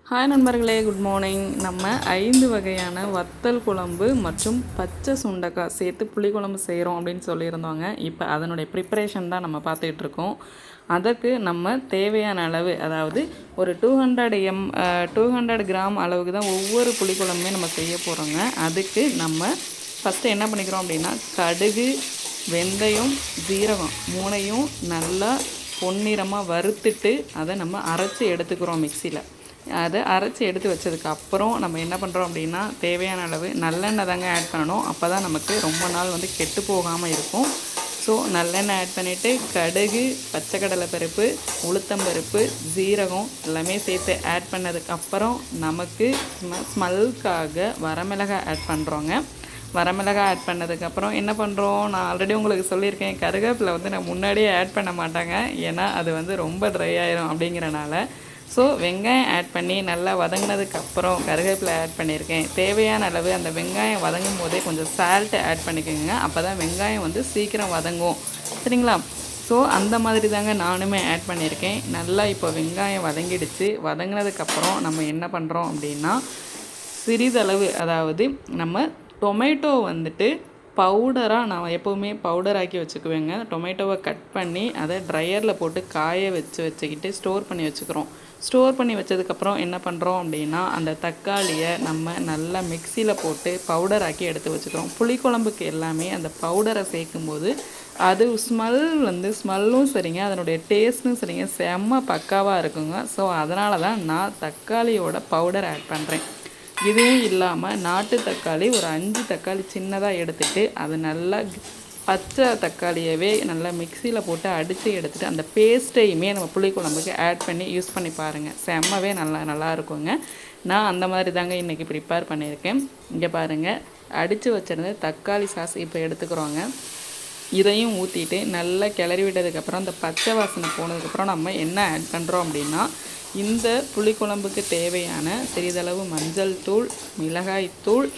Hi நண்பர்களே, good morning. நம்ம 5 வகையான வத்தல் குழம்பு மற்றும் பச்சை சுண்டைக்காய் சேர்த்து புளிக்குழம்பு செய்கிறோம் அப்படின்னு சொல்லியிருந்தோங்க. இப்போ அதனுடைய ப்ரிப்பரேஷன் தான் நம்ம பார்த்துட்ருக்கோம். அதற்கு நம்ம தேவையான அளவு, அதாவது ஒரு 200 கிராம் அளவுக்கு தான் ஒவ்வொரு புளிக்குழம்புமே நம்ம செய்ய போகிறோங்க. அதுக்கு நம்ம ஃபஸ்ட்டு என்ன பண்ணிக்கிறோம் அப்படின்னா, கடுகு, வெந்தயம், ஜீரகம் 3ஐயும் நல்லா பொன்னிறமாக வறுத்துட்டு அதை நம்ம அரைச்சி எடுத்துக்கிறோம் மிக்சியில். அதை அரைச்சி எடுத்து வச்சதுக்கு அப்புறம் நம்ம என்ன பண்ணுறோம் அப்படின்னா, தேவையான அளவு நல்லெண்ணெய் தாங்க ஆட் பண்ணணும். அப்போ தான் நமக்கு ரொம்ப நாள் கெட்டு போகாமல் இருக்கும். ஸோ நல்லெண்ணெய் ஆட் பண்ணிவிட்டு கடுகு, பச்சை கடலை பருப்பு, உளுத்தம்பருப்பு, ஜீரகம் எல்லாமே சேர்த்து ஆட் பண்ணதுக்கப்புறம் நமக்கு ஸ்மெல்லுக்காக வரமிளகாய் ஆட் பண்ணுறோங்க. வரமிளகாய் ஆட் பண்ணதுக்கப்புறம் என்ன பண்ணுறோம், நான் ஆல்ரெடி உங்களுக்கு சொல்லியிருக்கேன், கருவேப்பிலை நான் முன்னாடியே ஆட் பண்ண மாட்டாங்க. ஏன்னா அது ரொம்ப ட்ரை ஆயிரும் அப்படிங்கிறனால. ஸோ வெங்காயம் ஆட் பண்ணி நல்லா வதங்கினதுக்கப்புறம் கருவேப்பிலை ஆட் பண்ணியிருக்கேன். தேவையான அளவு அந்த வெங்காயம் வதங்கும் போதே கொஞ்சம் சால்ட்டு ஆட் பண்ணிக்கோங்க. அப்போ தான் வெங்காயம் சீக்கிரம் வதங்கும், சரிங்களா? ஸோ அந்த மாதிரி தாங்க நானுமே ஆட் பண்ணியிருக்கேன். நல்லா இப்போ வெங்காயம் வதங்கிடுச்சு. வதங்கினதுக்கப்புறம் நம்ம என்ன பண்ணுறோம் அப்படின்னா, சிறிதளவு, அதாவது நம்ம டொமேட்டோ பவுடராக நான் எப்போவுமே பவுடராக்கி வச்சுக்குவேங்க. டொமேட்டோவை கட் பண்ணி அதை ட்ரையரில் போட்டு காய வச்சுக்கிட்டு ஸ்டோர் பண்ணி வச்சுக்கிறோம். ஸ்டோர் பண்ணி வச்சதுக்கப்புறம் என்ன பண்ணுறோம் அப்படின்னா, அந்த தக்காளியை நம்ம நல்லா மிக்சியில் போட்டு பவுடராக்கி எடுத்து வச்சுக்கிறோம். புளிக்குழம்புக்கு எல்லாமே அந்த பவுடரை சேர்க்கும்போது அது ஸ்மெல்லும் சரிங்க, அதனுடைய டேஸ்ட்டும் சரிங்க, செம்ம பக்காவாக இருக்குங்க. ஸோ அதனால தான் நான் தக்காளியோட பவுடர் ஆட் பண்ணுறேன். இதுவும் இல்லாமல் நாட்டு தக்காளி ஒரு 5 தக்காளி சின்னதாக எடுத்துகிட்டு அது நல்லா பச்சை தக்காளியவே நல்லா மிக்சியில் போட்டு அடித்து எடுத்துகிட்டு அந்த பேஸ்ட்டையுமே நம்ம புளிக்குழம்புக்கு ஆட் பண்ணி யூஸ் பண்ணி பாருங்கள். செம்மவே நல்லா இருக்குங்க. நான் அந்த மாதிரி தாங்க இன்றைக்கி ப்ரிப்பேர் பண்ணியிருக்கேன். இங்கே பாருங்கள், அடித்து வச்சிருந்து தக்காளி சாஸ் இப்போ எடுத்துக்கிறோங்க. இதையும் ஊற்றிட்டு நல்லா கிளறி விட்டதுக்கப்புறம் அந்த பச்சை வாசனை போனதுக்கப்புறம் நம்ம என்ன ஆட் பண்ணுறோம் அப்படின்னா, இந்த புளிக்குழம்புக்கு தேவையான சிறிதளவு மஞ்சள் தூள், மிளகாய் தூள்,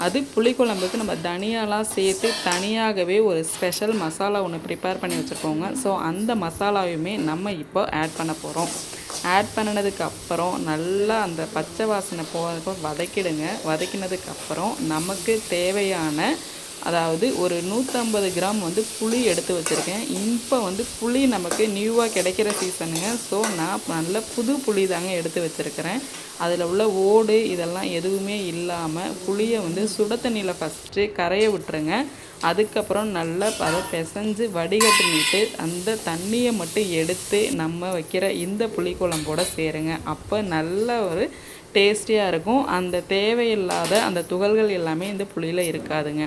அது புளிக்குழம்புக்கு நம்ம தனியாலாம் சேர்த்து தனியாகவே ஒரு ஸ்பெஷல் மசாலா ஒன்று ப்ரிப்பேர் பண்ணி வச்சுருக்கோங்க. ஸோ அந்த மசாலாவையுமே நம்ம இப்போ ஆட் பண்ண போகிறோம். ஆட் பண்ணினதுக்கப்புறம் நல்லா அந்த பச்சை வாசனை போகிறதுக்கு வதக்கிடுங்க. வதக்கினதுக்கப்புறம் நமக்கு தேவையான, அதாவது ஒரு 150 கிராம் புளி எடுத்து வச்சுருக்கேன். இப்போ புளி நமக்கு நியூவாக கிடைக்கிற சீசனுங்க. ஸோ நான் நல்ல புது புளி தாங்க எடுத்து வச்சுருக்கிறேன். அதில் உள்ள ஓடு இதெல்லாம் எதுவுமே இல்லாமல் புளியை சுட தண்ணியில் ஃபஸ்ட்டு கரைய விட்டுருங்க. அதுக்கப்புறம் நல்லா அதை பிசைஞ்சு வடிகட்டினிட்டு அந்த தண்ணியை மட்டும் எடுத்து நம்ம வைக்கிற இந்த புளிக்குழம்போட சேருங்க. அப்போ நல்ல ஒரு டேஸ்டியாக இருக்கும். அந்த தேவையில்லாத அந்த துகள்கள் எல்லாமே இந்த புளியில் இருக்காதுங்க.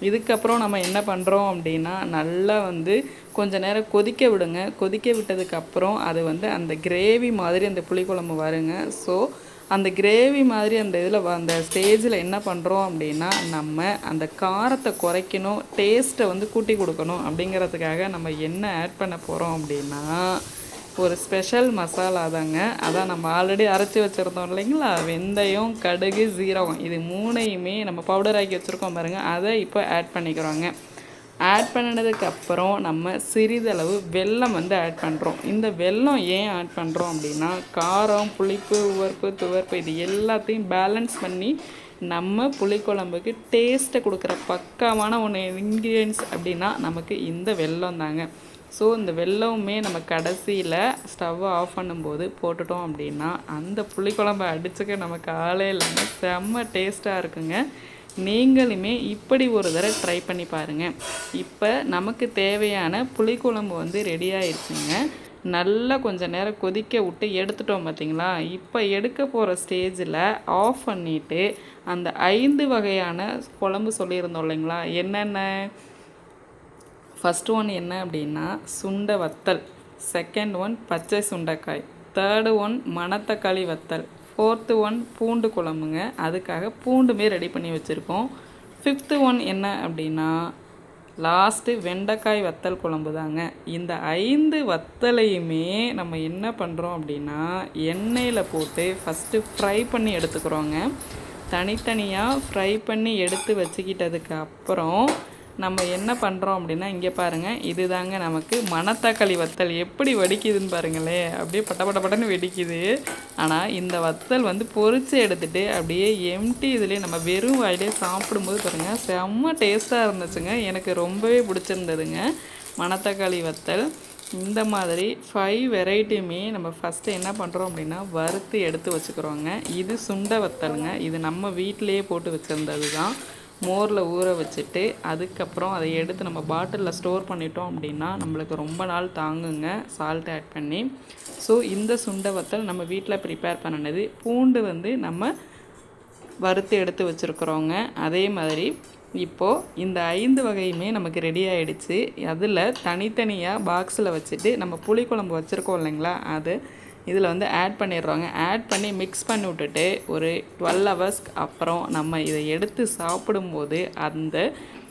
இதுக்கப்புறம் நம்ம என்ன பண்ணுறோம் அப்படின்னா, நல்லா கொஞ்சம் நேரம் கொதிக்க விடுங்க. கொதிக்க விட்டதுக்கப்புறம் அது அந்த கிரேவி மாதிரி அந்த புளிக்குழம்பு வருங்க. ஸோ அந்த கிரேவி மாதிரி அந்த இதில் அந்த ஸ்டேஜில் என்ன பண்ணுறோம் அப்படின்னா, நம்ம அந்த காரத்தை குறைக்கணும், டேஸ்ட்டை கூட்டி கொடுக்கணும். அப்படிங்கிறதுக்காக நம்ம என்ன ஆட் பண்ண போகிறோம் அப்படின்னா, ஒரு ஸ்பெஷல் மசாலா தாங்க. அதான் நம்ம ஆல்ரெடி அரைச்சி வச்சுருந்தோம் இல்லைங்களா, வெந்தயம், கடுகு, ஜீரகம், இது 3ஐயுமே நம்ம பவுடர் ஆக்கி வச்சுருக்கோம் பாருங்கள். அதை இப்போ ஆட் பண்ணிக்கிறோங்க. ஆட் பண்ணினதுக்கப்புறம் நம்ம சிறிதளவு வெல்லம் ஆட் பண்ணுறோம். இந்த வெல்லம் ஏன் ஆட் பண்ணுறோம் அப்படின்னா, காரம், புளிப்பு, உவர்ப்பு, துவர்ப்பு இது எல்லாத்தையும் பேலன்ஸ் பண்ணி நம்ம புளிக்குழம்புக்கு டேஸ்ட்டை கொடுக்குற பக்காவான ஒன்று இன்க்ரீடியன்ஸ் அப்படின்னா நமக்கு இந்த வெல்லம் தாங்க. ஸோ இந்த வெல்லமுமே நம்ம கடைசியில் ஸ்டவ்வை ஆஃப் பண்ணும்போது போட்டுட்டோம் அப்படின்னா அந்த புளிக்குழம்பை அடிச்சுக்க நமக்கு ஆளே இல்லாமல் செம்ம டேஸ்ட்டாக இருக்குங்க. நீங்களுமே இப்படி ஒரு தடவை ட்ரை பண்ணி பாருங்கள். இப்போ நமக்கு தேவையான புளிக்குழம்பு ரெடி ஆயிடுச்சுங்க. நல்லா கொஞ்சம் நேரம் கொதிக்க விட்டு எடுத்துட்டோம் பார்த்திங்களா. இப்போ எடுக்க போகிற ஸ்டேஜில் ஆஃப் பண்ணிவிட்டு அந்த 5 வகையான குழம்பு சொல்லியிருந்தோம் இல்லைங்களா, என்னென்ன. ஃபஸ்ட்டு ஒன் என்ன அப்படின்னா சுண்டை வத்தல், செகண்ட் ஒன் பச்சை சுண்டைக்காய், தேர்டு ஒன் மணத்தக்காளி வத்தல், ஃபோர்த்து ஒன் பூண்டு குழம்புங்க. அதுக்காக பூண்டுமே ரெடி பண்ணி வச்சுருக்கோம். ஃபிஃப்த்து ஒன் என்ன அப்படின்னா லாஸ்ட்டு வெண்டைக்காய் வத்தல் குழம்பு தாங்க. இந்த 5 வத்தலையுமே நம்ம என்ன பண்ணுறோம் அப்படின்னா, எண்ணெயில் போட்டு ஃபஸ்ட்டு ஃப்ரை பண்ணி எடுத்துக்கிறோங்க. தனித்தனியாக ஃப்ரை பண்ணி எடுத்து வச்சுக்கிட்டதுக்கு அப்புறம் நம்ம என்ன பண்ணுறோம் அப்படின்னா, இங்கே பாருங்கள், இதுதாங்க நமக்கு மணத்தக்காளி வத்தல் எப்படி வெடிக்குதுன்னு பாருங்களேன். அப்படியே பட்ட பட்ட பட்டன்னு வெடிக்குது. ஆனால் இந்த வத்தல் வந்து பொரித்து எடுத்துகிட்டு அப்படியே எம்டி இதுலேயே நம்ம வெறும் வாயிலே சாப்பிடும்போது பாருங்கள் செம்ம டேஸ்ட்டாக இருந்துச்சுங்க. எனக்கு ரொம்பவே பிடிச்சிருந்ததுங்க மணத்தக்காளி வத்தல். இந்த மாதிரி 5 வெரைட்டியுமே நம்ம ஃபஸ்ட்டு என்ன பண்ணுறோம் அப்படின்னா வறுத்து எடுத்து வச்சுக்கிறோங்க. இது சுண்டை வத்தலுங்க. இது நம்ம வீட்டிலையே போட்டு வச்சுருந்தது தான். மோரில் ஊற வச்சுட்டு அதுக்கப்புறம் அதை எடுத்து நம்ம பாட்டிலில் ஸ்டோர் பண்ணிட்டோம் அப்படின்னா நம்மளுக்கு ரொம்ப நாள் தாங்குங்க, சால்ட் ஆட் பண்ணி. ஸோ இந்த சுண்டை வத்தல் நம்ம வீட்டில் ப்ரிப்பேர் பண்ணினது. பூண்டு வந்து நம்ம வறுத்து எடுத்து வச்சுருக்குறோங்க. அதே மாதிரி இப்போது இந்த 5 வகையுமே நமக்கு ரெடி ஆகிடுச்சு. அதில் தனித்தனியாக பாக்ஸில் வச்சுட்டு நம்ம புளிக்குழம்பு வச்சுருக்கோம் இல்லைங்களா, அது இதில் வந்து ஆட் பண்ணிடுறோங்க. ஆட் பண்ணி மிக்ஸ் பண்ணி விட்டுட்டு ஒரு 12 ஹவர்ஸ்க்கு அப்புறம் நம்ம இதை எடுத்து சாப்பிடும்போது அந்த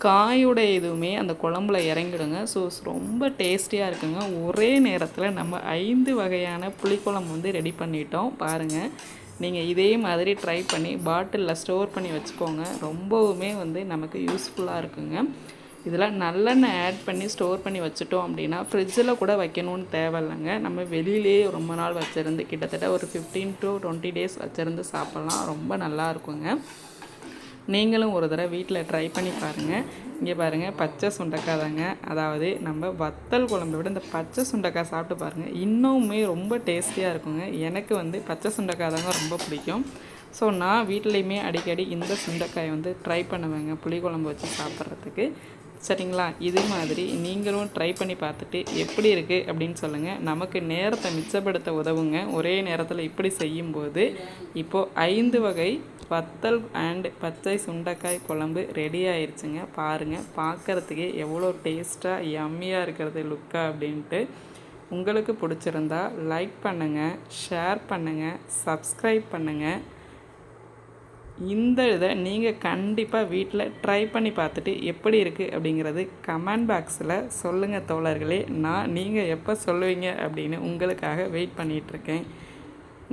காயோட இதுவுமே அந்த குழம்புல இறங்கிடுங்க. ஸோ ரொம்ப டேஸ்டியாக இருக்குங்க. ஒரே நேரத்தில் நம்ம 5 வகையான புளிக்குழம்பு வந்து ரெடி பண்ணிட்டோம் பாருங்கள். நீங்கள் இதே மாதிரி ட்ரை பண்ணி பாட்டிலில் ஸ்டோர் பண்ணி வச்சுக்கோங்க. ரொம்பவுமே வந்து நமக்கு யூஸ்ஃபுல்லாக இருக்குங்க. இதில் நல்லெண்ணெய் ஆட் பண்ணி ஸ்டோர் பண்ணி வச்சுட்டோம் அப்படின்னா ஃப்ரிட்ஜில் கூட வைக்கணும்னு தேவையில்லைங்க. நம்ம வெளியிலேயே ரொம்ப நாள் வச்சுருந்து கிட்டத்தட்ட ஒரு 15 to 20 days வச்சுருந்து சாப்பிட்லாம். ரொம்ப நல்லா இருக்குங்க. நீங்களும் ஒரு தடவை வீட்டில் ட்ரை பண்ணி பாருங்கள். இங்கே பாருங்கள், பச்சை சுண்டைக்காய் தாங்க. அதாவது நம்ம வத்தல் குழம்பை விட இந்த பச்சை சுண்டைக்காய் சாப்பிட்டு பாருங்கள், இன்னுமே ரொம்ப டேஸ்டியாக இருக்குங்க. எனக்கு வந்து பச்சை சுண்டைக்காய் தாங்க ரொம்ப பிடிக்கும். ஸோ நான் வீட்லேயுமே அடிக்கடி இந்த சுண்டைக்காயை வந்து ட்ரை பண்ணுவேங்க புளிக்குழம்பு வச்சு சாப்பிட்றதுக்கு. சரிங்களா? இது மாதிரி நீங்களும் ட்ரை பண்ணி பார்த்துட்டு எப்படி இருக்குது அப்படின்னு சொல்லுங்கள். நமக்கு நேரத்தை மிச்சப்படுத்த உதவுங்க ஒரே நேரத்தில் இப்படி செய்யும்போது. இப்போது 5 வகை வத்தல் அண்ட் பச்சை சுண்டைக்காய் குழம்பு ரெடி ஆயிடுச்சுங்க. பாருங்கள், பார்க்குறதுக்கே எவ்வளோ டேஸ்ட்டாக யம்மியாக இருக்கிறது லுக்காக அப்படின்ட்டு. உங்களுக்கு பிடிச்சிருந்தா லைக் பண்ணுங்கள், ஷேர் பண்ணுங்கள், சப்ஸ்கிரைப் பண்ணுங்கள். இந்த இதை நீங்கள் கண்டிப்பாக வீட்டில் ட்ரை பண்ணி பார்த்துட்டு எப்படி இருக்குது அப்படிங்கிறது கமெண்ட் பாக்ஸில் சொல்லுங்கள் தோழர்களே. நீங்கள் எப்போ சொல்லுவீங்க அப்படின்னு உங்களுக்காக வெயிட் பண்ணிகிட்ருக்கேன்.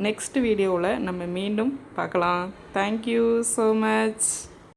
நெக்ஸ்ட் வீடியோவில் நம்ம மீண்டும் பார்க்கலாம். Thank you so much.